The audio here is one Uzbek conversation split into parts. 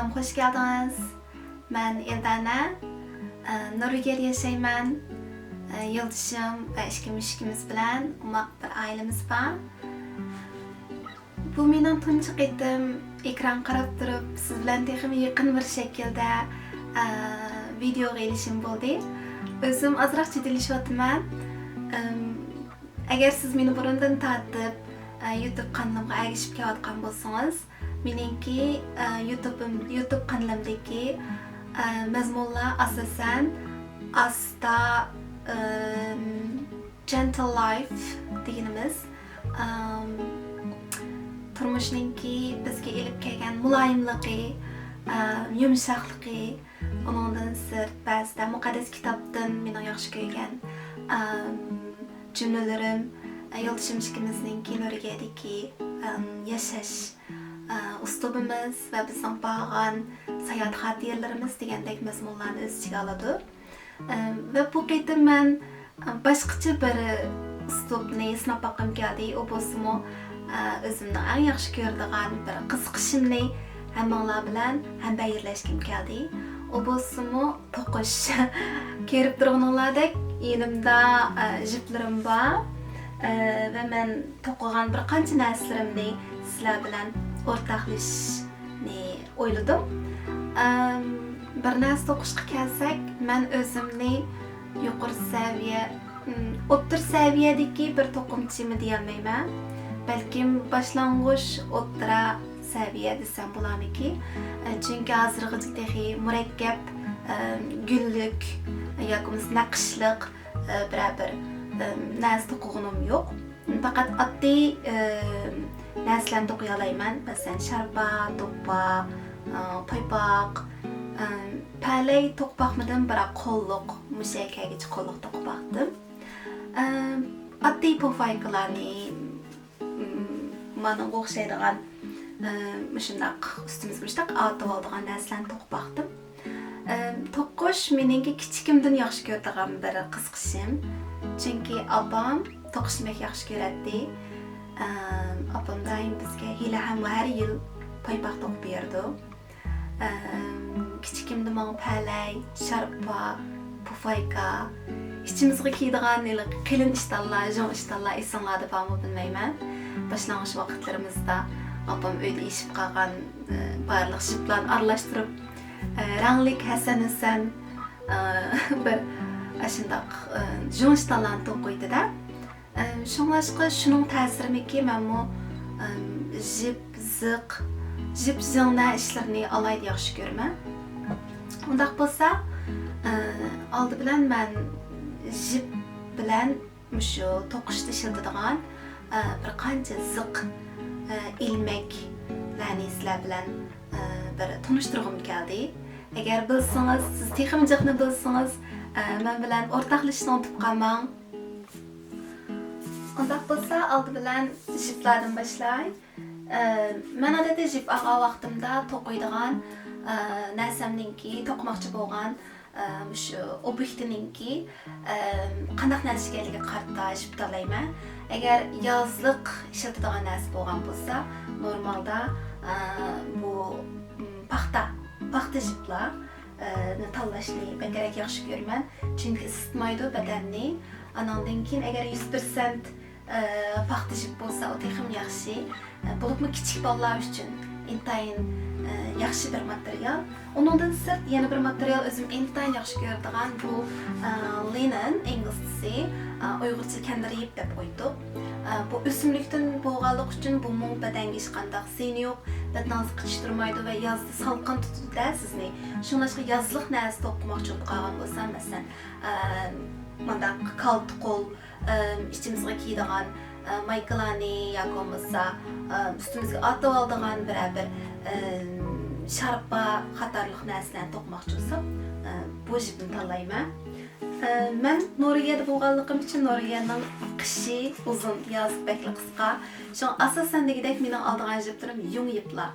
kanalıma hoş geldiniz. Ben Eldana. Norveç'te yaşayman. Yıldızım ve işkimiz bilen umak bir ailemiz var. Bu mening tunji qitim ekran qarab turib siz bilan texmi yaqin bir şekilde video gelişim bo'ldi. Özüm azroq jiddiylashyotiman. Agar siz meni burundan tatib YouTube kanalimga ergishib kelayotgan bo'lsangiz, meningki YouTube kanalimdagi mazmunlar asosan asta gentle life deganimiz turmushningki bizga elib kelgan muloyimligi, yumshoqligi, undan sirt ba'zida muqaddas kitobdan mening yaxshi ko'rgan jumlalarim, yoldaşımızın Norveç'deki yaşaş uslubimiz ve bizning bağlan seyahat xatirlarimiz degandek mazmunlarni o'z ichiga oladi. Ve bu qitim men boshqacha bir uslubni sinab boqqim keldi. U bo'lsa o'zimni eng yaxshi ko'radigan bir qiziqishimni hammanglar bilan ham bayrlashgim keldi. U bo'lsa to'qish. Ko'rib turganinglardek yonimda jiplarim bor. Ve ben to'qigan bir qancha narsalarımni sizlar bilan o'rtoqlashishni o'yladim. Bir narsa to'qishga kelsak, men o'zimni yuqori saviya, o'rta saviyadagi bir to'qimchimi deyolmayman. Balkim boshlang'ich o'rta saviya desam bo'larmiki. Chunki hozirgidek murakkab gullik yoki naqshliq bir narsa to'qiganim yo'q. Faqat oddiy narsalarni to'qiy olmayman. Masalan, sharpa, to'ppa, paypoq, palay to'qmoqmidim, biroq qo'lliq, mushakkagicha qo'lliq to'qmoqdim. Oddiy pufaykalarni mana o'xshaydigan shundaq ustimizga mushtaq otib oladigan narsalarni to'qmoqdim. To'qish meningki kichikimdan yaxshi ko'radigan bir qiziqishim. Chunki opam to'qishni yaxshi ko'radi. Opam doim bizga har yil paypoq to'qib berdi. Kichikimda menga palay, sharpa, pufayka, ichimizga kiydigan qilin ishtallar, jon ishtallar esinglarda bormi bilmayman. Boshlang'ich vaqtlarimizda opam uyda ishib qolgan barliq shiplarni aralashtirib ranglik hasan bir ashundaq jonshtalarni to'qiydi-da. Shunlashqa shuning ta'sirimiki menmu jip-zingna ishlarni alayda yaxshi ko'raman. Undaq bo'lsa, oldi bilan men jip bilan shu to'qishda ishlatadigan bir qancha ziq ilmaklarni sizlar bilan bir tanishtirg'im keldi. Agar bilsangiz, siz texnik jihatni bilsangiz, men bilan o'rtoqlashishni unutib qolmang. Undaq bo'lsa, oldi bilan jiplardan boshlay. Men odatda jip olgan vaqtimda to'qiydigan narsamninki, to'qmoqchi bo'lgan shu obyektiningki qanday narsa ekanligiga qarata jip tanlayman. Agar yozliq ishlatadigan narsa bo'lgan bo'lsa, normalda bu paxta jiplar tanlashni bekarak yaxshi ko'raman. Chunki isitmaydi badanni. Anandan keyin agar 100% paxta jip bo'lsa, o texim yaxshi. Bo'libmi kichik bolalar uchun intayin yaxshi bir material. Ondan sirt yana bir material o'zim intayin yaxshi ko'radigan bu linen, inglizcasi, uyg'urcha kandirib deb qo'ydik. Bu o'simlikdan bo'lganlik uchun bu badanga hech qanday ziyoni yo'q. Badningizni qichishtirmaydi va yozda salqin tutadi sizni. Shunlashqa yozliq narsa to'qimoqchi bo'lib qolgan bo'lsam, masalan, mandaq kalta qo'l, ichimizga kiydigan maykalarni yoki bo'lmasa ustimizga otib oladigan bir sharpa qatorliq narsalarni to'qmoqchi bo'lsam, bu jipni tanlayman. Men Norveç'da bo'lganligim uchun Norveçning qishi uzun, yoz bakli qisqa. Shu asosan degidek mening oldigan jiplarim yung yiplar.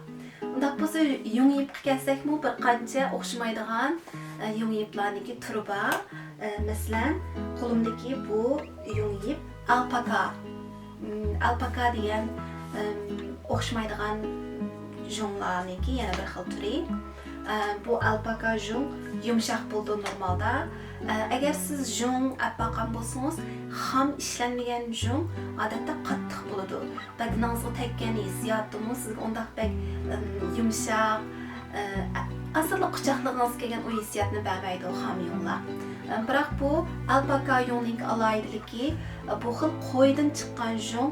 Undaq bo'lsa, yung yipga kelsak-mu bir qancha o'xshamaydigan yung yiplarniki turi bor. Masalan, qo'limdagi bu yung yip alpaka degan o'xshamaydigan jonlarniki yana bir xil turi. bu alpaka jung yumshoq bo'ldi normalda. Agar siz jung alpaqan bo'lsangiz, ham ishlanmagan jung odatda qattiq bo'ladi. Badaningizga tekkan hissiyotimi sizga undaq bek yumshoq, asli quchoqlig'ingizga kelgan u hissiyotni bermaydi ham junglar. Biroq bu alpaka jungning alayidligi, bu xil qo'ydan chiqqan jung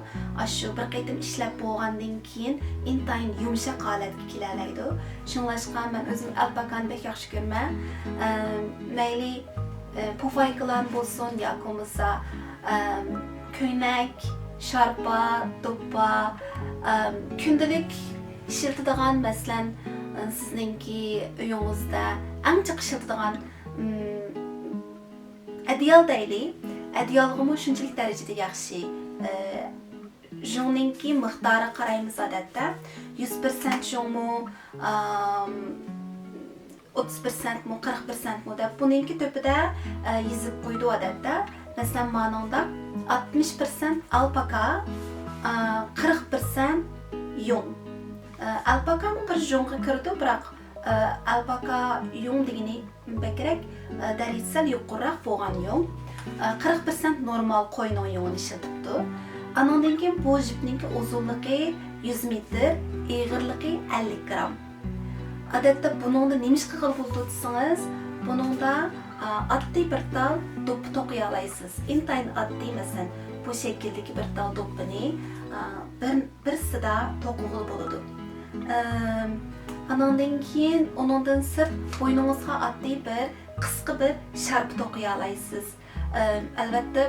shu bir qaytim ishlab bo'lgandan keyin intayin yumshoq holatga kelalaydi. Shunlashqa men o'zim alpakani bek yaxshi ko'raman. Mayli pufaykalar bo'lsin yoki bo'lmasa ko'ylak, sharpa, do'ppa, kundalik ishlatadigan, masalan, sizningki uyingizda eng chiq ishlatadigan adyal deylik. Adyalg'imi shunchalik darajada yaxshi. Jungninki miqdori qaraymiz odatda 100% jungmi, 30% mi, 40% mi deb buninki topida yozib qo'ydi odatda. Masalan, ma'noda 60% alpaka, 40% jung. Alpaka bir jungga kirdi, biroq alpaka jung degani bakrak darajasi yuqoriroq bo'lgan jung. 40% normal qo'yning jungini ishlatibdi. Andan keyin bu jipninki uzunligi 100 metr, eg'irligi 50 gram. Odatda buningda nima ish qilib bo'ldi desangiz, buningda oddiy bir tal do'ppi to'qiy olasiz. Intayin oddiy, masalan, bu shakldagi bir tal do'ppini birsida to'qig'il bo'ladi. Andan keyin uningdan sirt bo'yningizga oddiy bir qisqa bir sharp to'qiy olasiz. Albatta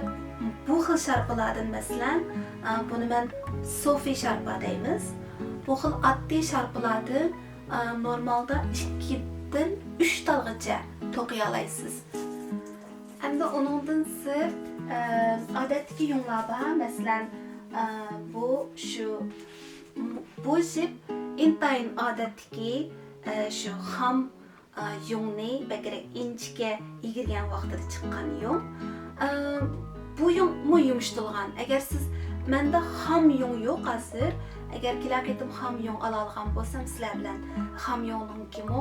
bu xil sharpalardan masalan, buni men Sofi sharpa deymiz. Bu xil oddiy sharpalardan normalda 2 dan 3 talgacha to'qiy olasiz. Hamda uningdan sirt odatdagi junglar bor, masalan, bu jip intayin odatdagi shu ham jungni bakrak inchga egirgan vaqtida chiqqan jung. Bu jung yumshatilgan. Agar siz menda ham jung yo'q hozir, agar kelar ketim ham jung ola olgan bo'lsam, sizlar bilan ham jungninkimi,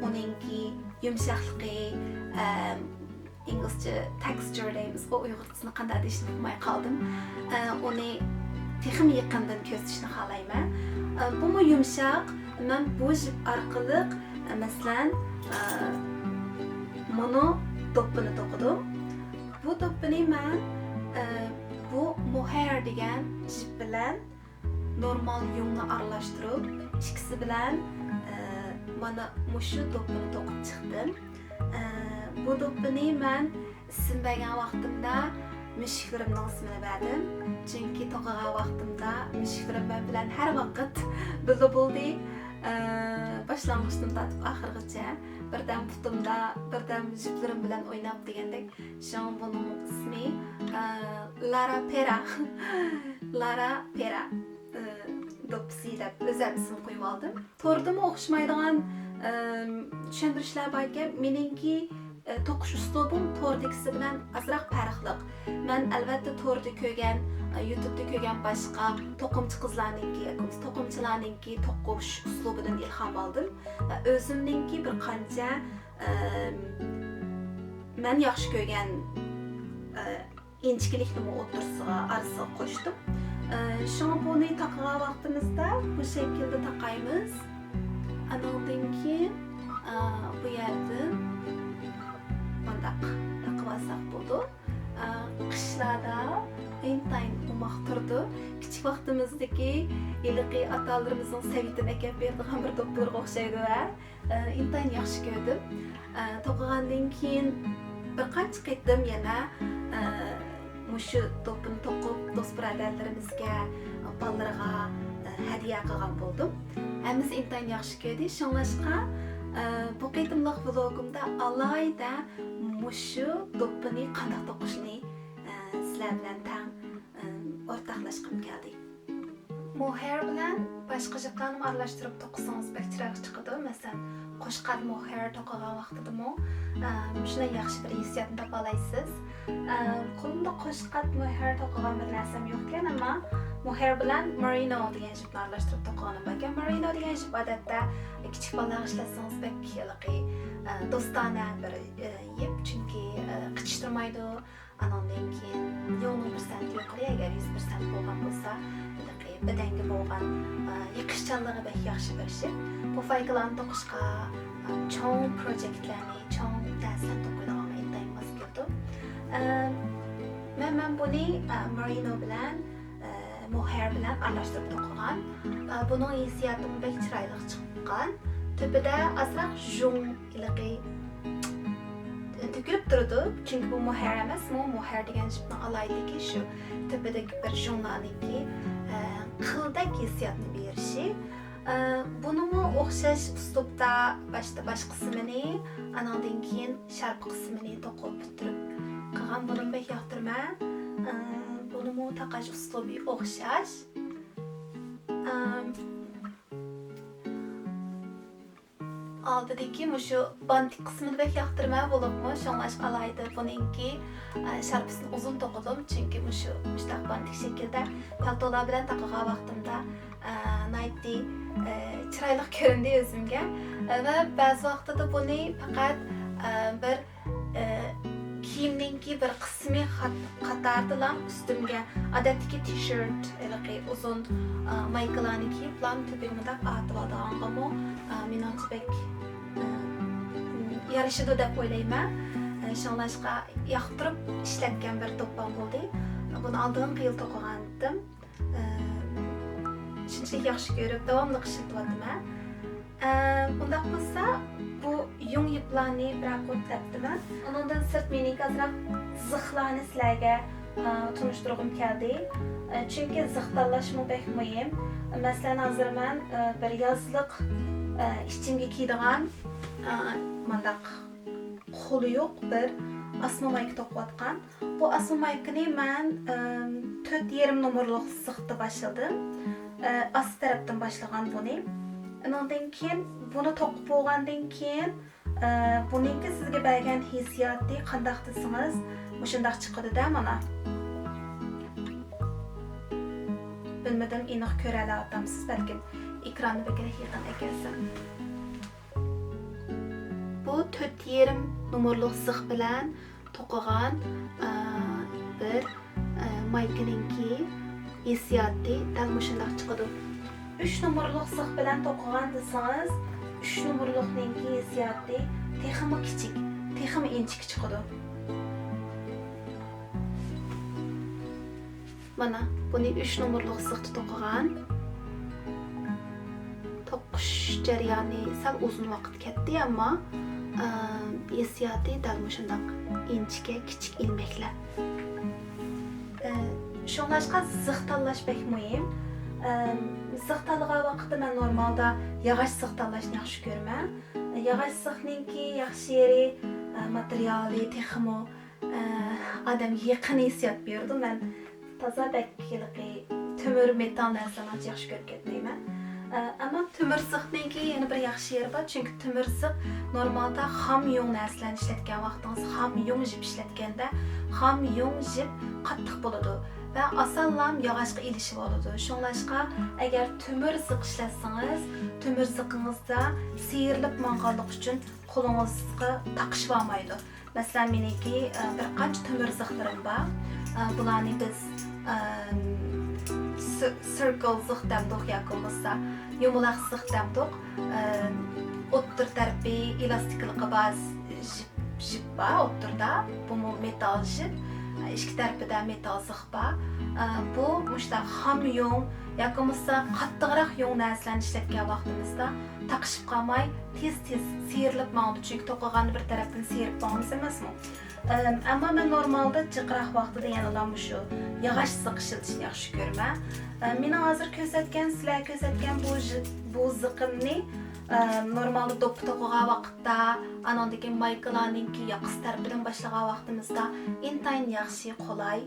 uningki yumshoqligi, inglizcha texture deymiz, bu uyg'urchasini qanday deyishni bilmay qoldim. Uni texim yaqindan ko'rsatishni xohlayman. Bu yumshoq, men bu jip orqali masalan mono do'ppini to'qidim. Bu do'ppini men bu mohair degan jip bilan normal jungni aralashtirib, ikkisi bilan mana mushu do'ppini to'qib chiqdim. Bu do'ppini men sinmagan vaqtimda mushiklarimning ismini berdim. Chunki to'qigan vaqtimda mushiklarim bilan har vaqt birga bo'ldi. Boshlang'ichdan tortib oxirigacha birdan putimda, birdan jiplarim bilan o'ynab degandek, shu buning ismi Lara Pera. Lara Pera do'ppisi deb o'zim ism qo'yib oldim. To'rdimi o'xshamaydigan tushuntirishlar bor ekan. Meningki to'qish uslubim to'rdagisi bilan azroq farqli. Men albatta to'rda ko'rgan, YouTube'da ko'rgan boshqa to'qimchi to'qimchilarninki to'qish uslubidan ilhom oldim. O'zimninki bir qancha men yaxshi ko'rgan inchkilikni o'tirsiga arasiga qo'shdim. Shampuni taqgan vaqtimizda bu shaklda taqaymiz. Andan keyin bu yerdan bundaq taqib olsak bo'ldi. Qishlarda intayin umoq turdi. Kichik vaqtimizdagi iliqiy atalarimizning savitini akab berdigan bir do'ppilarga o'xshaydi va intayin yaxshi ko'rdim. To'qigandan keyin bir qancha qaytdim yana mushu do'ppini to'qib do'st birodarlarimizga, bolalarga hadiya qilgan bo'ldim. Hammasi intayin yaxshi ko'rdi. Shunlashqa bu qaytimliq vlogimda alayda mushu do'ppini qanday to'qishni sizlar bilan tang o'rtoqlashqim keldi. Mohair bilan boshqa jiplarni aralashtirib to'qisangiz bakchiroq chiqadi. Masalan, qo'shqat mohair to'qigan vaqtidami shunday yaxshi bir hissiyotni topa olasiz. Qo'limda qo'shqat mohair to'qigan bir narsam yo'q ekan, ammo mohair bilan merino degan jipni aralashtirib to'qiganim bor ekan. Merino degan jip odatda kichik bolalar ishlatsangiz bakki do'stona bir yip, chunki qichishtirmaydi. Anondan keyin yo'lni 1% yuqori, agar 100% bo'lgan bo'lsa, badanga bo'lgan yiqishchanligi bek yaxshi bir jip. Bu faykalarni to'qishga cho'ng proyektlarni, cho'ng darslar to'qiydigan intayin mos keldi. Men buni merino bilan mohair bilan aralashtirib to'qigan. Buning hissiyoti bek chiroyli chiqqan. Tepida azroq jung iliqi tükürüp durdu. Çünkü bu mohair emas, mohair degan jipni alaydiki shu tepedagi bir junglarniki qildak hissiyotni berishi. Bunimi o'xshash uslubda bosh qismini, anondan keyin sharp qismini to'qib bitirib qilgan. Buni bek yoqtirman. Bunimi taqash uslubi o'xshash. Aldidagi mushu bantik qismini bek yoqtirma bo'libmi, shonlash alaydi. Buningki sharpisini uzun to'qidim, chunki mushtaq bantik shaklda paltolar bilan taqagan vaqtimda naytdi chiroyli ko'rindi o'zimga va ba'zi vaqtida buni faqat bir kiyimninki bir qismi qatardilam ustimga odatdagi t-shirt uzun maykalarni kiyib bilan tubimda atib olganimda menimcha bek yarashadi deb o'ylayman. Shonlashga yoqtirib ishlatgan bir to'pam bo'ldi. Buni oldingi yil to'qigan edim. Shunchalik yaxshi ko'rib davomli ishlatyapman. Undaq bo'lsa, bu yung yiplarni biroq o'tlabdiman. Undan sirt mening azroq zixlarni sizlarga tunishtirg'im keldi. Chunki zix tanlashmi bek muhim. Masalan, hozir men bir yozliq ishchimga kiydigan mandaq qo'li yo'q bir asma mayka to'qiyotgan. Bu asma maykani men 4,5 nomerlik zixda boshladim. Ast tarafdan boshlagan buni. Undan keyin buni to'qib bo'lgandan keyin buningki sizga bergan hissiyoti qanday desangiz, shunday chiqadi-da mana. Bilmadim, aniq ko'ra olamsiz, balkim ekronni bekara yaqin ekansan. Bu 4,5 nomerlik zix bilan to'qigan bir maykaninki hissiyoti dal shunday chiqadi. 3 nomerlik zix bilan to'qigan desangiz, 3 nomerlikninki hissiyoti texmi kichik, texmi inchik chiqadi. Mana buni 3 nomerlik zixda to'qigan. To'qish jarayoni sal uzun vaqt ketdi, ammo hissiyoti dal shunday inchga kichik ilmaklar. Shunlashqa zix tanlash bek muhim. Zix tanlagan vaqtda men normalda yog'och zix tanlashni yaxshi ko'raman. Yog'och zixninki yaxshi yeri materiali, texmo odamga yaqin hissiyot berdi. Men toza bakiliqi temir metal narsalarni yaxshi ko'rib ketmayman. Ammo temir zixninki yana bir yaxshi yeri bor, chunki temir zix normalda xam yung narsalarni ishlatgan vaqtingiz, xam yung jip ishlatganda, xam yung jip qattiq bo'ladi va osonlam yog'ochga ilishib oladi. Shunlashqa agar temir zix ishlatsangiz, temir zixingizda siyrilib manganlik uchun qo'lingizga taqishib olmaydi. Masalan, meniki bir qancha temir zixlarim bor. Bularni biz circle zix demdik yoki bo'lmasa yumaloq zix demdik. O'ttir tarafı elastikliqi bor jip bor o'ttirda. Bu metal jip. İki tarafida metal zix bor. Bu mushtaq xam yung yoki bo'lmasa qattiqroq yung narsalarni ishlatgan vaqtimizda taqishib qolmay tez-tez siyrilib ma'lum, chunki to'qigan bir tarafdan siyirib qolamiz emasmi? Ammo men normalda jiqroq vaqtida yana shu yog'och zix ishlatishni yaxshi ko'raman. Meni hozir sizlar ko'rsatgan bu ziqimni normalda do'ppi to'qigan vaqtda, anondagi maykalarninki yoqis tarafidan boshlagan vaqtimizda intayin yaxshi, qulay,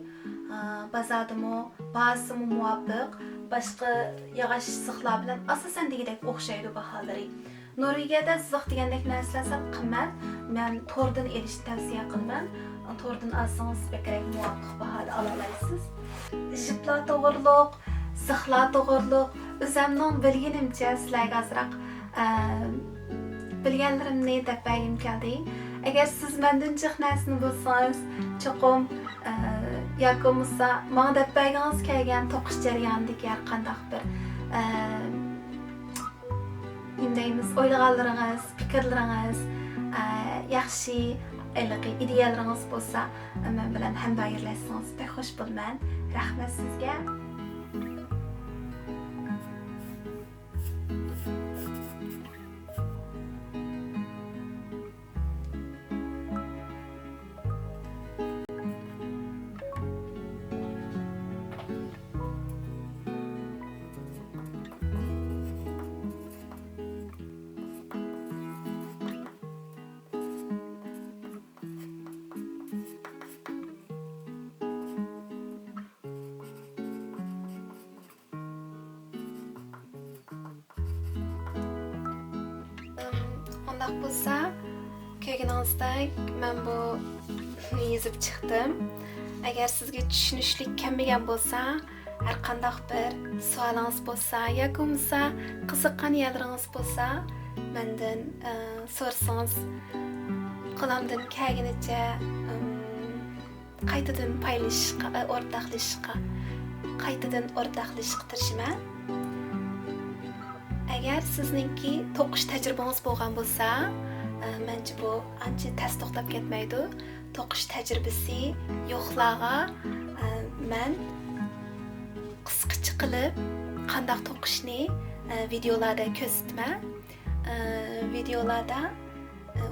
bazadimi, bazimi muvofiq, boshqa yog'och zixlar bilan asosan degidek o'xshaydi baholari. Norvegiyada zix degandek narsalar qimmat. Men to'rdan elishni tavsiya qilaman. To'rdan olsangiz bekerak muvofiq bahoda ola olasiz. Jiplar to'g'riliq, sıxla doğruluq, özümnün bilginimcə sizlərə azraq bilgenlerimni dep bəgim gəldi. Əgər siz məndən çox nərsini bulsanız, çoxum yakımızda bana dep bəginiz kəlgən toquş jarayonidagi hər qandaq bir deyimiz, o'ylaganlaringiz, fikrlaringiz, yaxshi ideyalarınız bolsa, men bilan ham xayrlashsangiz bek xush bo'lman. Rahmat sizga. Ondaq bolsa, ko'rganingizdek, men bu yezib chiqdim. Agar sizga tushunishlik kelmagan bo'lsa, har qanday bir savolingiz bo'lsa yoki bo'lmasa qiziqqan yerlaringiz bo'lsa, mendan so'rasangiz, qo'limdan kelganicha qaytadan paylaşishga, o'rtoqlashishga tirishaman. Agar sizningki to'qish tajribangiz bo'lgan bo'lsa, mencha bu ancha tez to'xtab ketmaydi. To'qish tajribasi yo'qlarga men qisqacha qilib qanday to'qishni videolarda ko'rsataman. Videolarda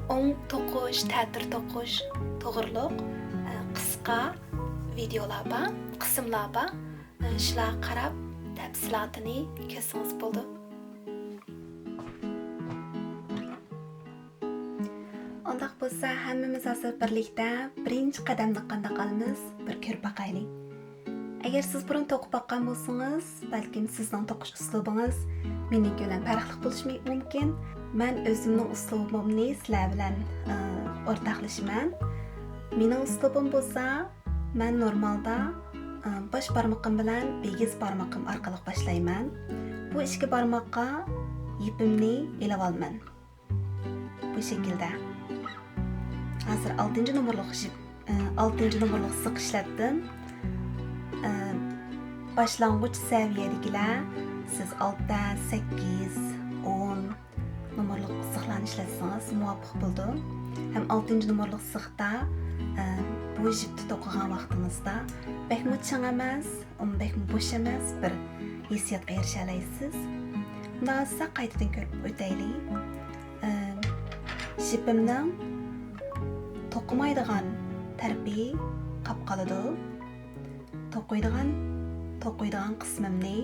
10 to'qish, ta'tir to'qish to'g'riliq qisqa videolar bor, qismlar bor. Shularga qarab tafsilotini ko'rsangiz bo'ldi. Ondaq bo'lsa, hammamiz hozir birlikda birinchi qadamni qanday qilamiz bir ko'rib boqaylik. Agar siz burun to'qib boqqan bo'lsangiz, balkim sizning to'qish uslubingiz meniki bilan farqli bo'lishi mumkin. Men o'zimning uslubimni sizlar bilan o'rtoqlashaman. Mening uslubim bo'lsa, men normalda bosh barmoqim bilan begiz barmoqim orqali boshlayman. Bu ikki barmoqqa ipimni ilib olaman. Bu shaklda. Hazır 6. numaralı sık işlettim. Başlangıç seviyedekiler siz 6, 8, 10 numaralı sıklarını işletseniz muvaffak buldu. Hem 6. numaralı sıkta bu jipti to'qigan vaqtingizda bekmi chang emas, bekmi bo'sh emas bir hissiyotga erisha olasiz. Bundan esa qaytadan ko'rib o'taylik. Jipimning to'qimaydigan tarbi qolib qoladi. To'qiydigan qismimni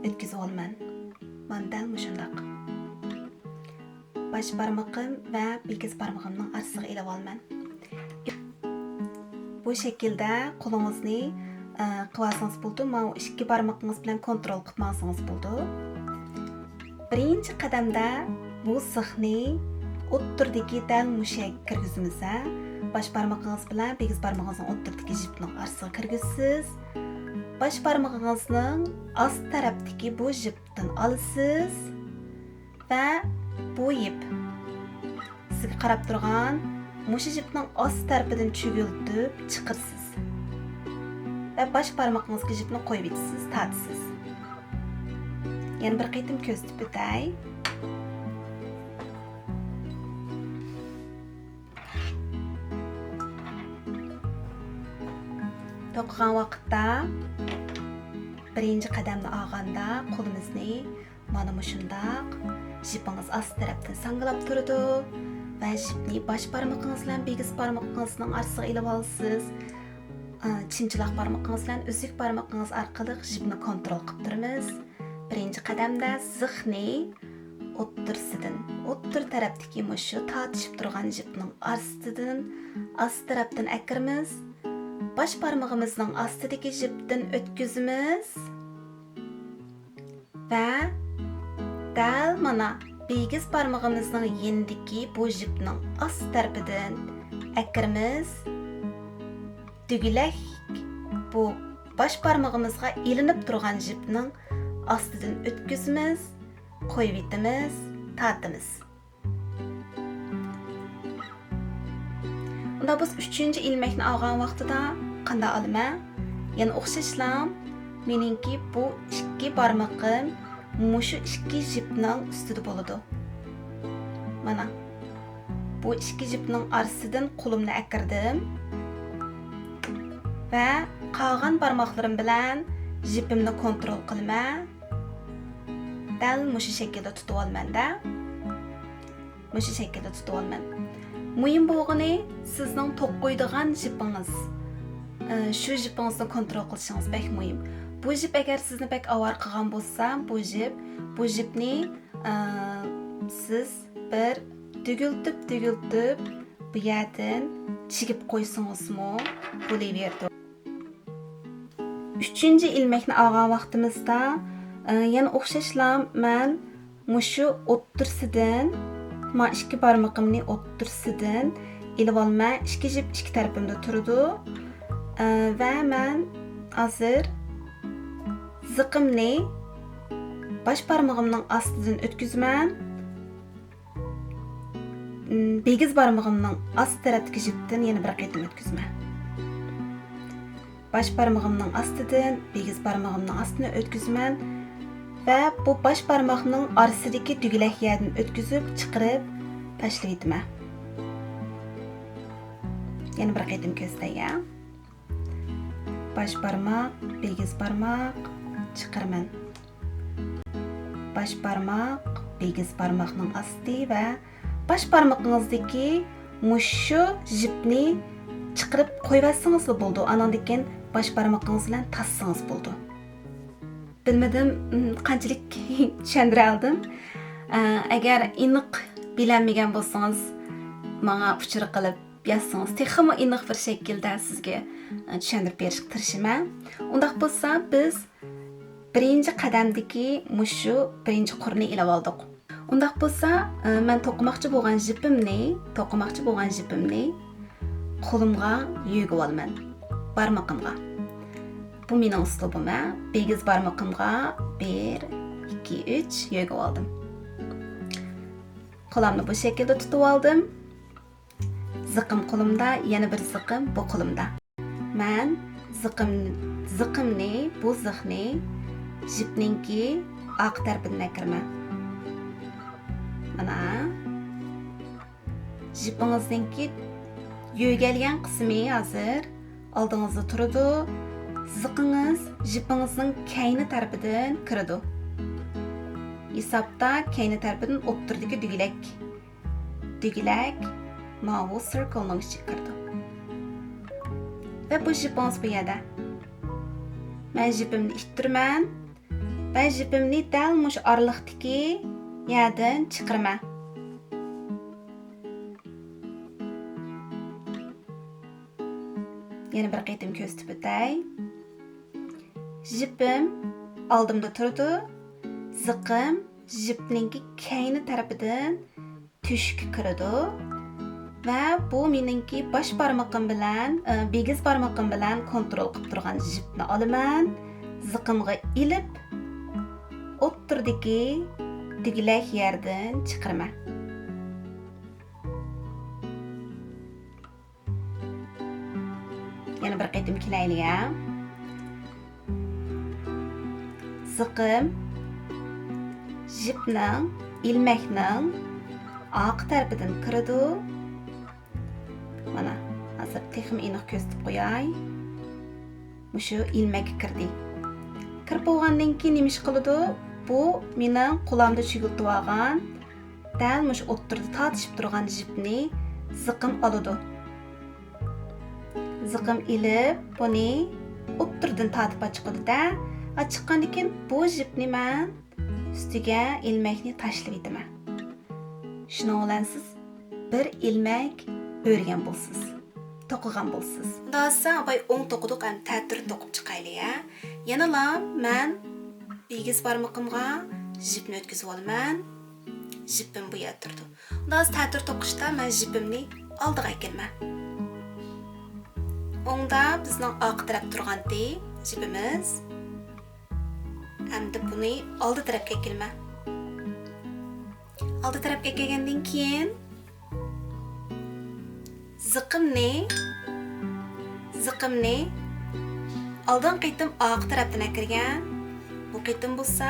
o'tkazib olaman. Mana shundaq. Bosh barmoqim va begiz barmog'imning orasiga ilib olaman. Bu shaklda qo'lingizni qilsangiz bo'ldi. Mana ikki barmoqingiz bilan kontrol qilmasangiz bo'ldi. Birinchi qadamda bu sixni o'ttirdagi dal mushak kirgizimiz. Bosh barmog'ingiz bilan begiz barmog'ingizni o'ttirdagi jipning orasiga kirgizsiz. Bosh barmog'ingizning ost tarafdagi bu jipdan olasiz va bu ip sizga qarab turgan mushu jipning ost tarafidan cho'giltib chiqirsiz. Va bosh barmog'ingizga jipni qo'yib etasiz, tatisiz. Yana bir qaytim ko'rsatib o'tay. To'qigan vaqtda birinchi qadamni olganda qo'limizni mana shundaq jipingiz ost tarafdan sanglab turadi va jipni bosh barmog'ingiz bilan begiz barmog'ingizning orasiga ilib olasiz. Chimchiloq barmog'ingiz bilan uzuk barmog'ingiz orqali jipni kontrol qilib turamiz. Birinchi qadamda zixni o'ttir tarafdagi mushu tortishib turgan jipning ostidan ost tarafdan akirmiz. Baş parmağımızın astidagi jipdan o'tkazimiz va dal mana begiz parmağımızın yendiki bu jipning ost tarafidan akirmiz. Tugilak bu baş barmağımızga ilinip turgan jipning ostidan o'tkazamiz, qo'yib etamiz, tortamiz. Unda biz 3-chi ilmekni olgan vaqtida qanday olaman? Yana o'xshashla meningki bu ikki barmog'im mushu ikki jipning ustida bo'ladi. Mana bu ikki jipning orasidan qo'limni akirdim va qolgan barmoqlarim bilan jipimni kontrol qilaman. Dal mushu shaklda tutib olmanda. Mushu shaklda tutib olman. Muhim bo'lgani sizning to'q qo'ydigan jipingiz. Shu jipingizni kontrol qilishingiz bek muhim. Bu jip agar sizni bek avar qilgan bo'lsa, bu jipni siz bir tugiltib bu yerdan chigib qo'ysangizmi bo'laverdi. 3-chi ilmekni olgan vaqtimizda yana o'xshashla men mushu o'ttirsidan ikki barmog'imni o'ttirsidan ilib olmay, ikki jip ikki tarafimda turdi va men hozir ziqimni baş barmog'imning ostidan o'tkazman. Begiz barmog'imning ost tarafdagi jipdan yana bir qaytim o'tkazman. Baş barmog'imning ostidan begiz barmog'imning ostidan o'tkazman va bu baş barmoqning orasidagi tugilak yerdan o'tkazib, chiqarib tashlab etaman. Yana bir qaytim ko'zlayya. Baş barmoq, begiz barmoq, chiqaraman. Baş barmoq, begiz barmoqning osti va baş barmoqingizdagi mushu jipni chiqarib qo'yvatsangiz bo'ldi. Anandan keyin baş barmoqingiz bilan tassangiz bo'ldi. Bilmadim qanchalik tushundira oldim. Agar aniq bilmagan bo'lsangiz, menga uchur qilib yozsangiz, texmi aniq bir shaklda sizga tushuntirib berishga tirishaman. Undaq bo'lsa, biz birinchi qadamdagi mushu birinchi qurni ilib oldik. Undaq bo'lsa, men to'qimoqchi bo'lgan jipimni qo'limga yugib olaman, barmoqimga. Bu mening uslubim. Begiz barmoqimga 1, 2, 3 yugib oldim. Qo'limni bu shaklda tutib oldim. Ziqim qo'limda, yana bir ziqim bu qo'limda. Men ziqimni, bu ziqni jipninki oq tarafidan akiraman. Mana jipingizningki yugalgan qismi hozir oldingizda turadi. Ziqingiz jipingizning kayni tarafidan kiradi. Hisobda kayni tarafidan o'ttirdagi dugilak mavi circlening ichiga kirdi. Va bu jipingiz bu yerda. Men jipimni ittiraman va jipimni dal mush oraliqdagi yerdan chiqaraman. Yana bir qaytim ko'rsatib o'tay. Jipim oldimda turdi. Ziqim jipningki kayni tarafidan tushga kiradi va bu meningki baş barmoqim bilan, begiz barmoqim bilan kontrol qilib turgan jipni olaman. Ziqimga ilib o'ttirdagi tugilak yerdan chiqaraman. Yana bir qaytim kelaylik. Ziqim jipning, ilmekning oq tarafidan kiradi. Mana hozir texmi aniq ko'rsatib qo'yay. Mushu ilmek kirdi. Kirib bo'lgandan keyin nima ish qiladi? Bu mening qo'limda chigiltib olgan, dal mush o'ttirda tortishib turgan jipni ziqim oladi. Ziqim ilib, buni o'ttirdan tortib chiqadi-da. Chiqqandan keyin bu jipni men ustiga ilmekni tashlab etaman. Shuni olansiz bir ilmek o'rgan bo'lsiz, to'qigan bo'lsiz. Dasa boy o'ng to'qidiq ham ta'tir to'qib chiqaylik. Yana men begiz barmoqimga jipni o'tkazib olaman. Jipim bu yerda turdi. Dasa ta'tir to'qishda men jipimni oldiga kelman. O'ngda bizning oq taraf turganda jipimiz. Endi buni oldi tarafga kelma. Oldi tarafga kelgandan keyin ziqimni oldin qaytim oq tarafdan akirgan. Bu qaytim bo'lsa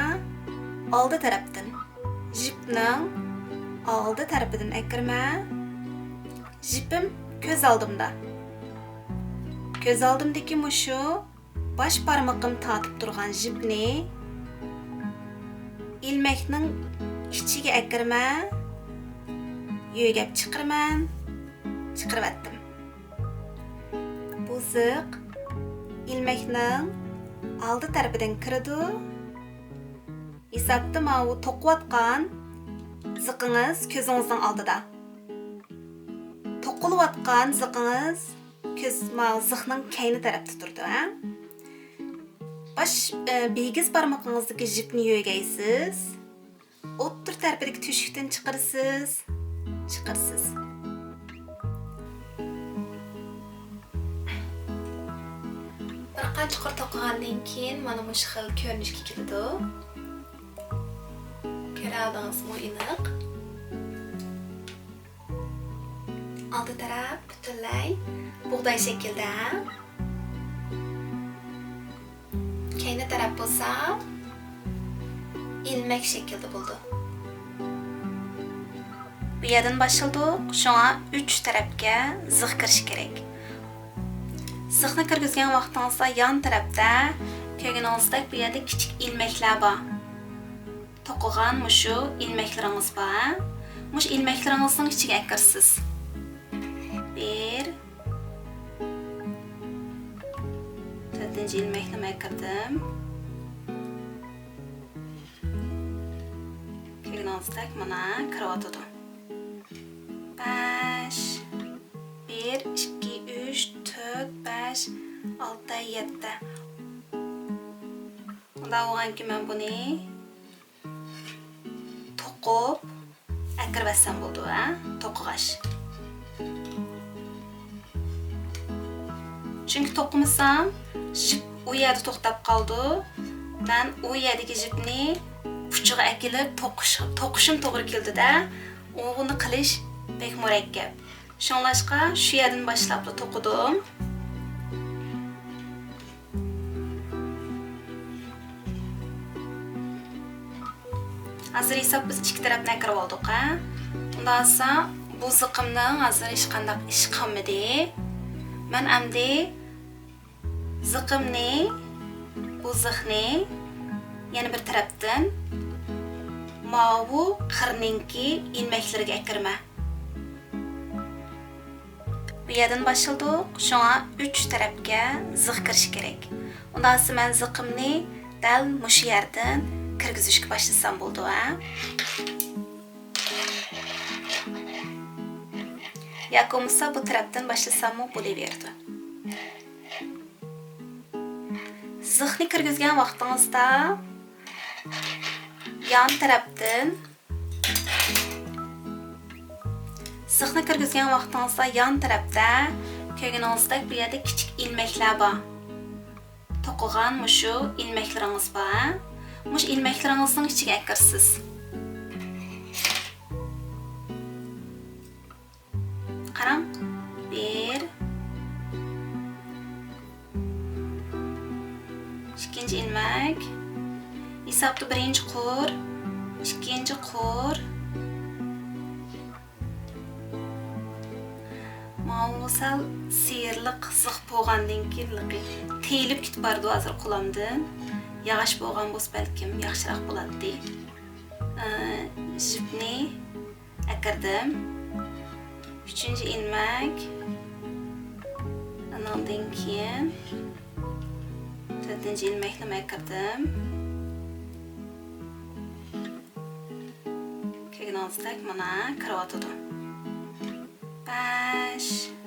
oldi tarafdan. Jipning oldi tarafidan akirma. Jipim ko'z oldimda. Ko'z oldimdagi mushu bosh barmoqim tatib turgan jipni ilmakning ichiga akirma. Yo'gab chiqirman. Chiqirvatdim. Bu ziq ilmakning oldi tarafidan kirdi. Hisobda mana to'qiyotgan ziqingiz ko'zingizning oldida. To'qilayotgan ziqingiz ziqning keyni tarafda turdi. Begiz barmoqingizdagi jipni yo'gaysiz. O'ttir tarafidagi teshikdan chiqirsiz. Bir qancha qor to'qigandan keyin mana bu xil ko'rinishga keladi. Ko'radingizmi aniq? Oldi taraf butunlay bug'doy shaklda. Keyni taraf bo'lsa ilmak shaklda bo'ldi. Bu yerdan boshladik. Shunga 3 tarafga ziq kirish kerak. Ziqni kirgizgan vaqtingizda yon tarafda ko'rganingizdek bu yerda kichik ilmaklar bor. To'qigan mushu ilmaklaringiz bor. Mush ilmaklaringizning ichiga akirsiz. 1 4 ilmakni akirdim. Ko'rganingizdek mana kiryotdi. 5 1 2 3 4 5 6 7. Unda o'g'anki men buni to'qib akirvatsam bo'ldi, to'qig'ash. Chunki to'qimasam, jip u yerda to'xtab qoldi. Men u yerdagi jipni puchig'i akilib to'qishim to'g'ri keldi-da, uni qilish bek murakkab. Shunlashqa shu yerdan boshlab to'qidim. Hozir esa biz ikki tarafni akirib oldik. Undan so'ng bu ziqimning hozir hech qanday ish qilmadi. Men endi ziqimni yana bir tarafdan mavu qirninki ilmaklariga akirma. Bu yerdan boshladik. Shunga 3 tarafga ziq kirish kerak. Undan so'ng men ziqimni dal mush yerdan kirgizishga boshlasam bo'ldi. Yo'qolmasa bu tarafdan boshlasam bo'laverdi. Ziqni kirgizgan vaqtingizda yon tarafdan ko'rganingizdek bu yerda kichik ilmaklar bor. To'qigan mushu ilmaklaringiz bor. Mush ilmaklaringizning ichiga akirsiz. Qarang. 1 ikkinchi ilmak. Hisobda birinchi qo'r, ikkinchi qo'r. Ma'lumsal siyirliq ziq bo'lgandan keyin teyilib ketib bordi hozir qo'limdan. Yağış bo'lgan bo'lsa balkim yaxshiroq bo'ladi. Jipni akirdim. 3-chi ilmak. Andan keyin 4-chi ilmakni akirdim. Ko'rganingizdek mana kiryotdi. 5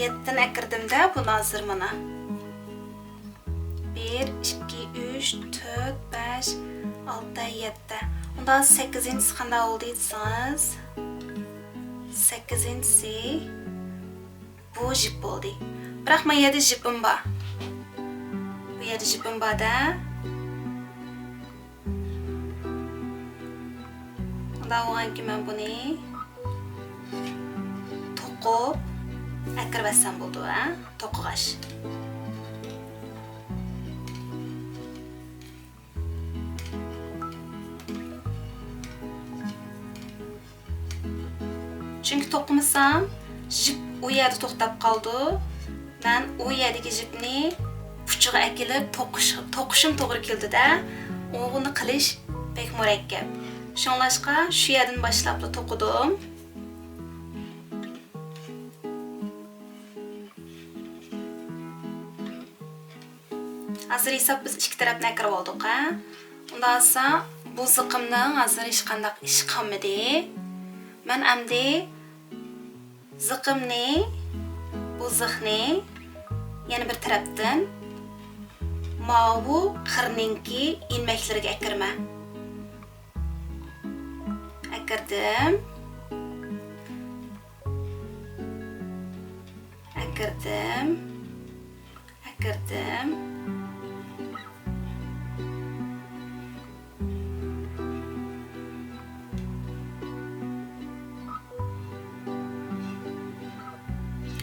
7 akirdim-da buni hozir mana. 1 2 3 4 5 6 7. Unda 8-inchisi qanday oldu desangiz, 8-inchisi bu jip oldu. Biroq men yerda jipim bor. Bu yerda jipim borda. Unda o'g'anki men buni to'qib akirbassam bo'ldi, ha? To'qig'ash. Çünkü to'qimasam, jip u yerda to'xtab qoldi. Men u yerdagi jipni puchig'i akilib to'qishim to'g'ri keldi-da. O'g'ini qilish bek murakkab. Shunlashqa shu yerdan boshlab to'qidim. Hozir esa biz ikki tarafni akirib oldik, ha. Undan so'ng bu ziqimning hozir hech qanday ish qilmadi. Men endi ziqimni, bu ziqni yana bir tarafdan bu qirninki ilmaklariga akirman. Akirdim.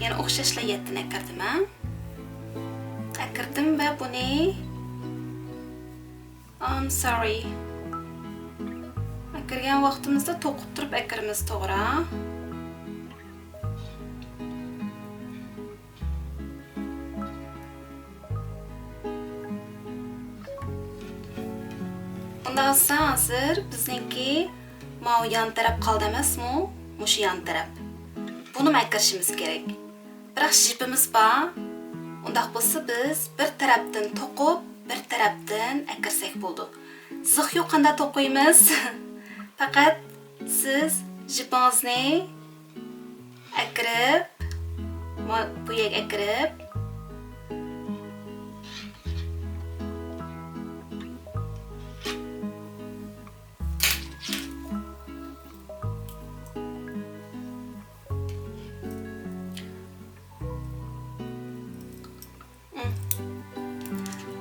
Yani o'xshashlar yetini akirdim, ha? Akirdim va buni I'm sorry. Akirgan vaqtimizda to'qib turib akirimiz, to'g'ri? Undan so'ng hozir bizningki mau yon taraf qoldi emasmi? Mushu yon taraf. Buni akirishimiz kerak. Biroq jipimiz bor. Undaq bo'lsa biz bir tarafdan to'qib, bir tarafdan akirsak bo'ldi. Ziq yo'q, qanday to'qiymiz? Faqat siz jipingizni akirib, bu yerga akirib,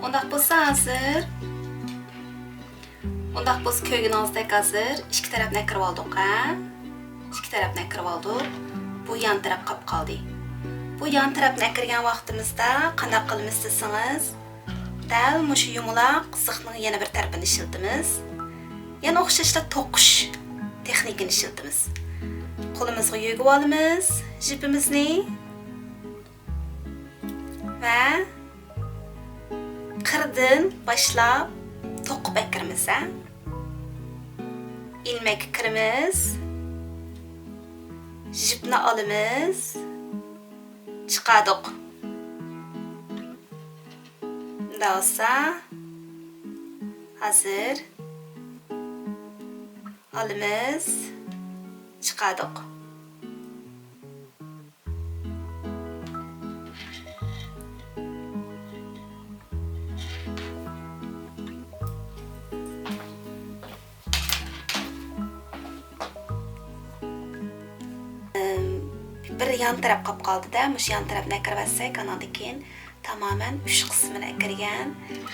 undaq bo'lsa hozir, undaq bo'lsa ko'rganingizdek hozir ikki tarafni akirib oldik, ha? Ikki tarafni akirib oldik. Bu yon taraf qolib qoldi. Bu yon tarafni akirgan vaqtimizda qanday qilamiz desangiz, dal mushu yumaloq ziqning yana bir tarafini ishlatamiz. Yana o'xshashla to'qish texnikani ishlatamiz. Qo'limizga yugib olamiz jipimizni va qirdan boshlab to'qib akiramiz, ha? Ilmek kirimiz, jipni olamiz, chiqadik. Bunday olsa, hozir olamiz, chiqadik. Bir yan taraf qolib qoldi-da, mush yan tarafni akirvatsak, andan keyin tamamen 3 qismini akirgan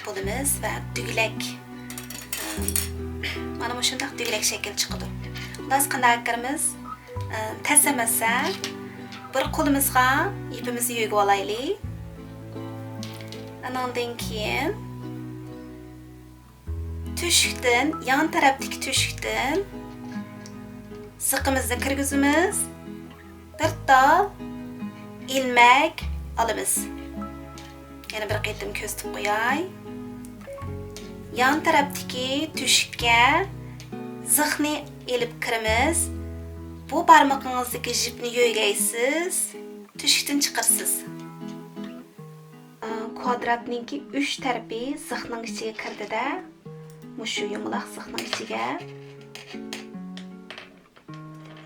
bo'lamiz va duglak. Mana shunday duglak shakl chiqdi. Biz qanday akiramiz? Tasamasa bir qo'limizga ipimizni yugib olaylik. Andan keyin tushukdan, yan tarafdagi tushukdan ziqimizni kirgizamiz. Bir dal ilmek alamiz. Yana bir qaytim ko'zitib qo'yay. Yan tarafdagi tushukka ziqni elib kiramiz. Bu barmoqingizdagi jipni yo'gaysiz, tushukdan chiqarsiz. Kvadratninki 3 tarafi ziqning ichiga kirdi-da, mushu yumaloq ziqning ichiga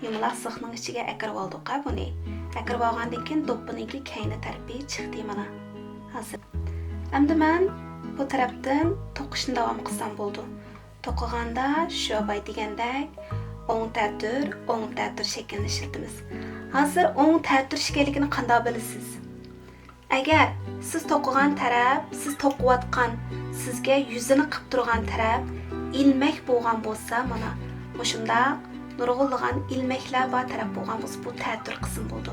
yumaloq ziqning ichiga akirib oldik, buni. Akirib olgandan keyin do'ppininki kayni tarafi chiqdi mana. Hozir. Endi men bu tarafdan to'qishni davom qilsam bo'ldi. to'qiganda shu abay degandek o'ng ta'tir shaklini ishlatamiz. Hozir o'ng ta'tir ekanligini qanday bilasiz? Agar siz to'qigan taraf, siz to'qiyotgan, sizga yuzini qilib turgan taraf ilmek bo'lgan bo'lsa, mana shundaq nurg'unlagan ilmeklar bor taraf bo'lgan bo'lsa, bu ta'tir qism bo'ldi.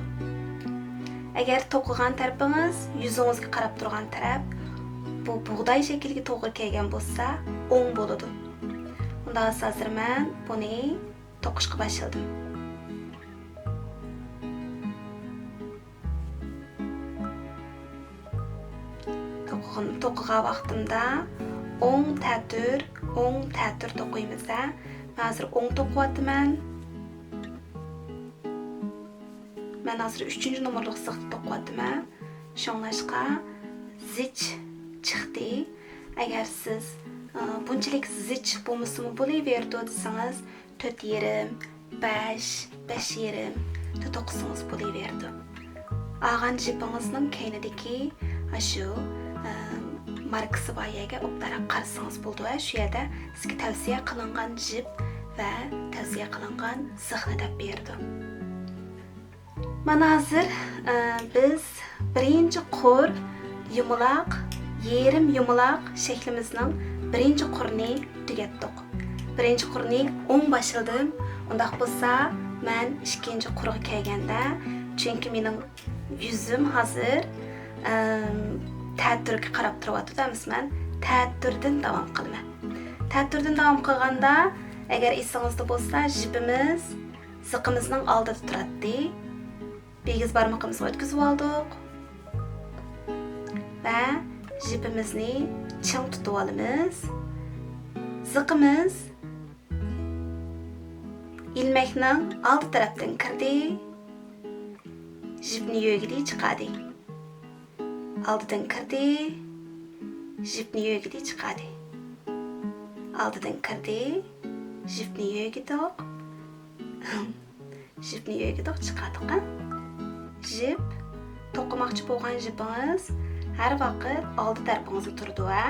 Agar to'qigan tarafingiz yuzingizga qarab turgan taraf bu bug'doy shakliga to'g'ri kelgan bo'lsa, o'ng bo'ladi. Unda hozir men buni to'qishga boshladim. To'qigan vaqtimda o'ng ta'tir to'qiymiz. Men hozir o'ng to'qiyapman. Men hozir 3-nomerlik sixni to'qiyapman. Shunlashqa zich chiqdi. Agar siz bunchalik zich bo'lmasa bo'laverdi desangiz 4,5, 5,5 to'qisangiz bo'laverdi. Olgan jipingizning keynidagi shu markasi bor yerga o'ptara qarasangiz bo'ldi va shu yerda sizga tavsiya qilingan jip va tavsiya qilingan sixni deb berdi. Mana hozir biz birinchi qur yumaloq, yerim yumaloq shaklimizning birinchi qurni tugatdik. Birinchi qurni o'ng boshladim. Undaq bo'lsa, men ikkinchi qurga kelganda, chunki mening yuzim hozir ta'tirga qarab turyapti demisman, ta'tirdan davom qilaman. Ta'tirdan davom qilganda, agar esingizda bo'lsa, jipimiz ziqimizning oldida turadi. Begiz barmoqimizni o'tkazib oldik va jipimizni ching tutib olamiz. Ziqimiz ilmekning old tarafdan kirdi. Jipni yo'g'idi chiqadi. Oldidan kirdi. Jipni yo'g'idi chiqadi. Oldidan kirdi. Jipni yo'g'idik. Jipni yo'g'idik chiqadiq. Jip to'qimoqchi bo'lgan jipingiz har vaqt oldi tarafingizda turdi va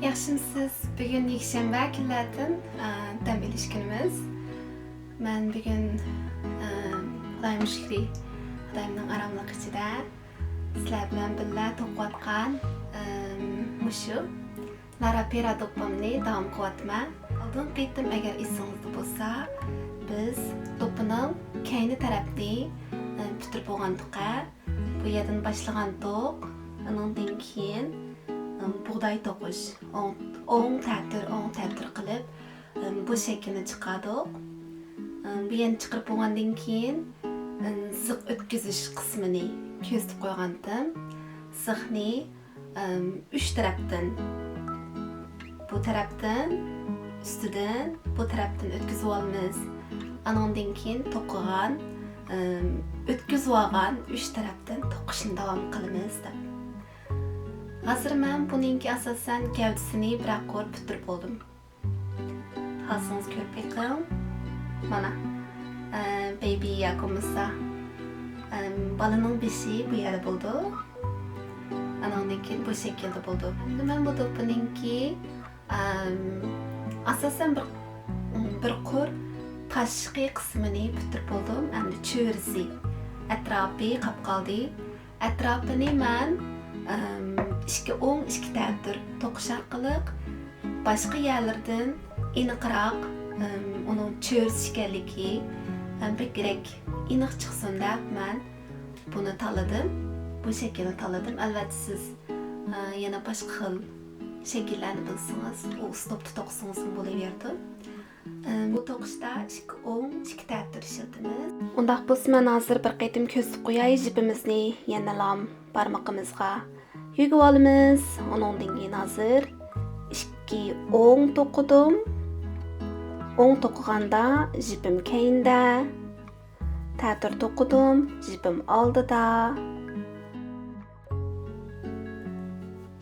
Yaxshimisiz? Bugun yakshanba kunlardan dam olish kunimiz. Men bugun Xudoyim shukri, Xudoyimning aromligi ichida sizlar bilan birga to'qiyotgan mushu Lara Pera do'ppimni davom qilyapman. Oldin qaytim agar esingizda bo'lsa, biz do'ppining keyni tarafni bitirib bo'lgandik. Bu yerdan boshlagan to'q, undan keyin bug'doy to'qish, o'ng ta'tir qilib bu shaklni chiqardik. Bu yerni chiqarib bo'lgandan keyin ziq o'tkazish qismini ko'zib qo'ygandim. Ziqni 3 tarafdan, bu tarafdan, ustidan, bu tarafdan o'tkazib olamiz. Anondan keyin to'qigan, o'tkazib olgan 3 tarafdan to'qishni davom qilamiz. Hozir men buningki asosan gavdasini bir aqor bitirib bo'ldim. Hozirsiz ko'rib beqim. Mana baby yakomisa. Balaning beshi bu yerda bo'ldi. Anondan keyin bu shaklda bo'ldi. Endi men bu do'ppiningki asosan bir qor tashqi qismini bitirib bo'ldim. Endi cho'risi atrofi qolib qoldi. Atrofini men ikki o'ng, ikki ta'tir to'qish orqali boshqa yerlardan aniqroq uni cho'rsi ekanligi bekrak aniq chiqsin deb men buni tanladim. Bu shaklni tanladim. Albatta siz yana boshqa xil shakllarni bilsangiz, u stopni to'qisangiz bo'laveradi. Bu to'qishda ikki o'ng, ikki ta'tir ishlatamiz. Undaq bo'lsa, men hozir bir qaytim ko'zib qo'yay, jipimizni yana lam barmoqimizga yugib olamiz. Ondan keyin hozir 2 o'ng to'qidim. O'ng to'qiganda jipim keyinda, Ta'tir to'qidim, jipim oldida.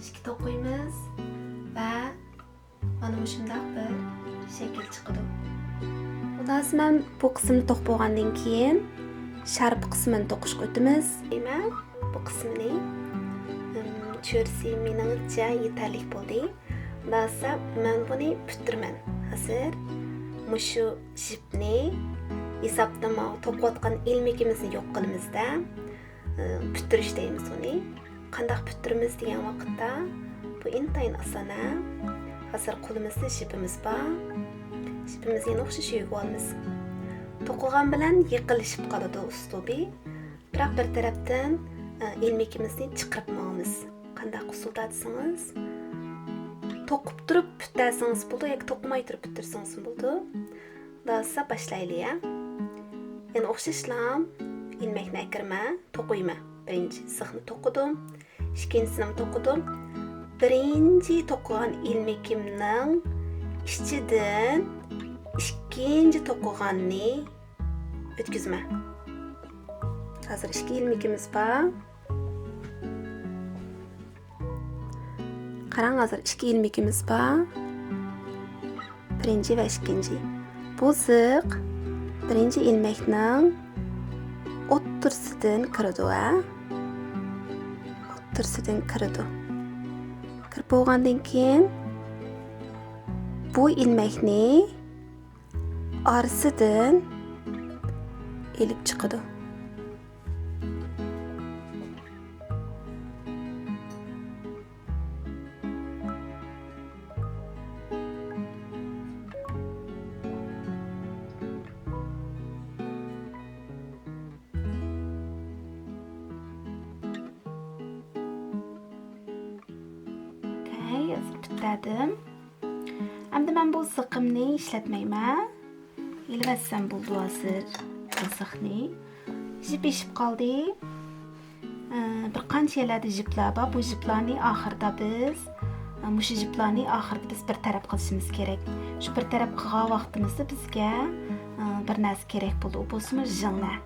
Ishki to'qiymiz va mana shunday bir shakl chiqadi. Undan so'ng men bu qismni to'qib bo'lgandan keyin sharp qismini to'qishga o'tamiz. Men bu qismini cho'rsi meningcha yetarli bo'ldi. Undan so'ng men buni puttiraman. Hozir mushu jipni hisobdama to'qiyotgan ilmikimizni yo'q qilamizda. Puttirish deymiz uni. Qanday puttiramiz degan vaqtda bu intayin oson. Hozir qo'limizda jipimiz bor. Jipimizga o'xshash yo'g'ib olamiz. To'qilgan bilan yiqilishib qoladi ustubi. Biroq bir tarafdan ilmikimizni chiqarib olamiz. Qanday usulda atsangiz, to'qib turib puttarsangiz bo'ldi yoki to'qimay turib puttirsangiz bo'ldi. Dasa boshlaylik. Yana o'xshashlam ilmakni akirma, to'qiyman. Birinchi sixni to'qidim, ikkinchisini to'qidim. Birinchi to'qigan ilmikimning ichidan ikkinchi to'qiganni o'tkazma. Hozir ikki ilmikimiz bor. Qarang, hozir ikki ilmikimiz bor. Birinchi va ikkinchi. Bu ziq birinchi ilmakning o'ttirsidan kiradi. O'ttirsidan kiradi. Kirib bo'lgandan keyin bu ilmakni orasidan elib chiqadi. Bitirdim. Endi men bu ziqimni ishlatmayman. Ilvassam bo'ldi hozir bu ziqni. Jip ishib qoldi. Bir qancha yerlarda jiplar bor. Bu jiplarni oxirida biz bir taraf qilishimiz kerak. Shu bir taraf qilgan vaqtimizda bizga bir narsa kerak bo'ldi. U bo'lsa jinglar.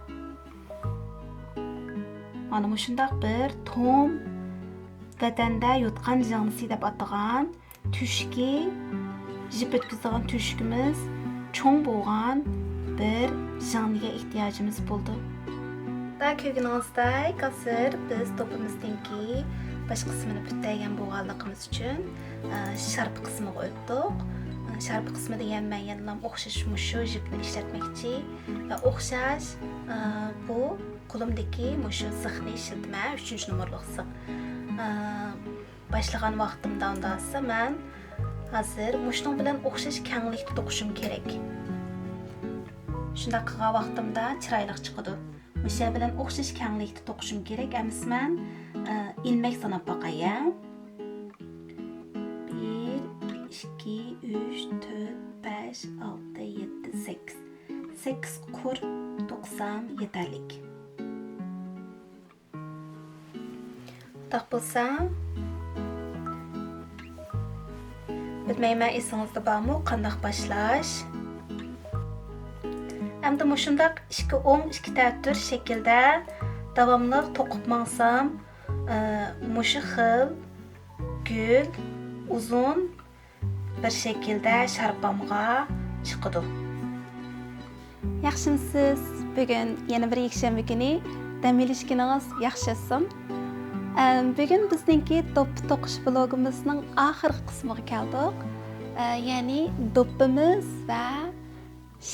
Mana shunday bir tom vatanda yotgan jingsi deb atagan tushki jip o'tkazgan tushkimiz cho'ng bo'lgan bir jingga ehtiyojimiz bo'ldi. Da ko'rganingizdek, hozir biz to'pimizdanki bosh qismini bittagan bo'lganligimiz uchun sharp qismiga o'tdik. Sharp qismi degan men yana o'xshash mushu jipni ishlatmoqchi va o'xshash bu qo'limdagi mushu ziqni ishlatma 3-nomerlik ziq. Başlagan vaqtimda undasa men hozir mushning bilan o'xshash kenglikda to'qishim kerak. Shunda qilgan vaqtimda chiroyli chiqadi. Musha bilan o'xshash kenglikda to'qishim kerak. Emas men ilmak sanab boqay. 1 2 3 4 5 6 7 8. 8 kur 90 yeterlik. Tak bo'lsa bilmayman esingizda bormi qanday boshlash. Endi mushundaq ikki o'ng ikki tartur shaklda davomli to'qib mansam mushu xil gul uzun bir shaklda sharpamga chiqadi. Yaxshimisiz? Bugun yana bir yakshanba kuni dam olishgingiz yaxshi olsin. Bugün bizningki do'ppi to'qish blogimizning oxirgi qismiga keldik. Ya'ni do'ppimiz va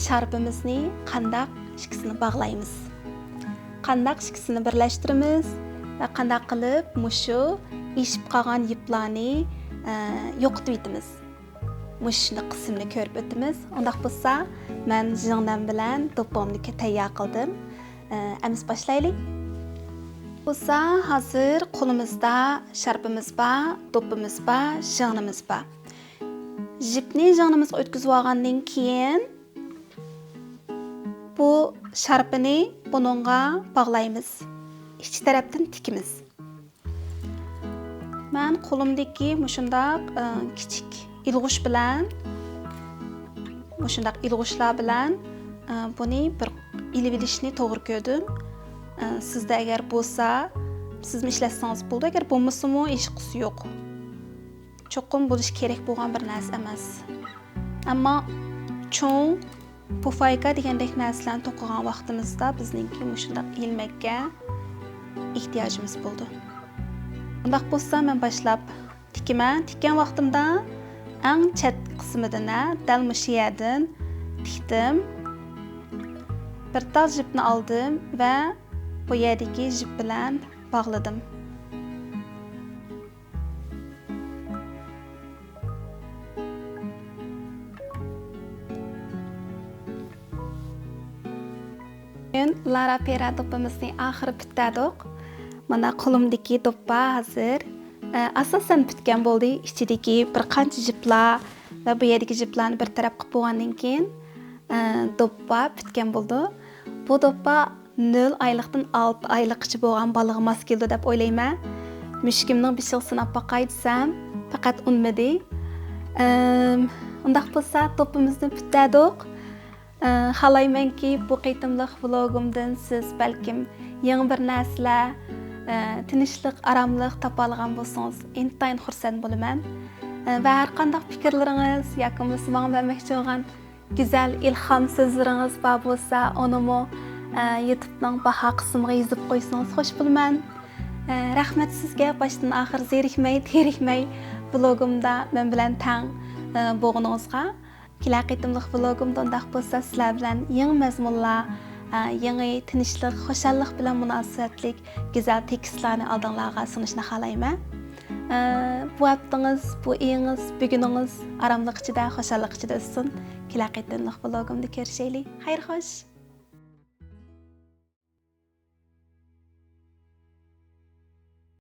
sharpimizni qanday ikkisini bog'laymiz. Qanday ikkisini birlashtiramiz va qanday qilib mushu ishib qolgan iplarni yo'qotib etamiz. Mushuni qismini ko'rib o'tamiz. Undaq bo'lsa, men jingdan bilan do'ppimni tayyor qildim. Amiz boshlaylik. Bo'lsa, hozir qo'limizda sharpimiz bor, do'ppimiz bor, jingimiz bor. Jipni jingimizga o'tkazib olgandan keyin bu sharpini buningga bog'laymiz. İch tarafdan tikimiz. Men qo'limdagi mushundaq kichik ilg'ush bilan mushundaq ilg'ushlar bilan buni bir ilib ilishni to'g'ri ko'rdim. Sizda agar bo'lsa, siz ishlatsangiz bo'ldi, agar bo'lmasa-mu ishqisi yo'q. Cho'qim bo'lish kerak bo'lgan bir narsa emas. Ammo cho'ng pufayka degandek narsalarni to'qigan vaqtimizda bizningki shunday ilmakka ehtiyojimiz bo'ldi. Undaq bo'lsa, men boshlab tikaman. Tikkan vaqtimda eng chat qismidan, dal mushu yerdan tikdim. Bir tal jipni oldim va bu yerdagi jip bilan bog'ladim. Lara pera do'ppimizning oxiri bitadiq. Mana qo'limdagi do'ppa hozir asosan bitgan bo'ldi. Ichidagi bir qancha jiplar va bu yerdagi jiplarni bir taraf qilib bo'lgandan keyin do'ppa bitgan bo'ldi. Bu do'ppa 0 oylikdan 6 oylikgacha bo'lgan bolaga mos keldi deb o'ylayman. Mushkimning bishig'i sinab boqay desam, faqat unmadi. Undaq bo'lsa do'ppimizni bitadiq. Xalaymanki bu qitimliq vlogimdan siz balkim yangi bir narsalar, tinchlik, aromlik topa olgan bo'lsangiz, intayin xursand bo'laman. Va har qanday fikrlaringiz yoki menga bermoqchi bo'lgan go'zal ilhom so'zlaringiz bor bo'lsa, unimi YouTube'ning baho qismiga yozib qo'ysangiz xush bo'laman. Rahmat sizga boshdan oxir zerikmay vlogimda men bilan tang bo'lganingizga. Kelar qitimliq vlogimda undaq bo'lsa sizlar bilan yangi mazmunlar, yangi tinchlik, xushallik bilan munosabatlik go'zal tekstlarni oldinglarga sunishni xohlayman. Bu haftangiz, bu oyingiz, buguningiz aromlik ichida, xushallik ichida o'tsin. Kelar qitimliq vlogimda ko'rishaylik. Xayr xo'sh.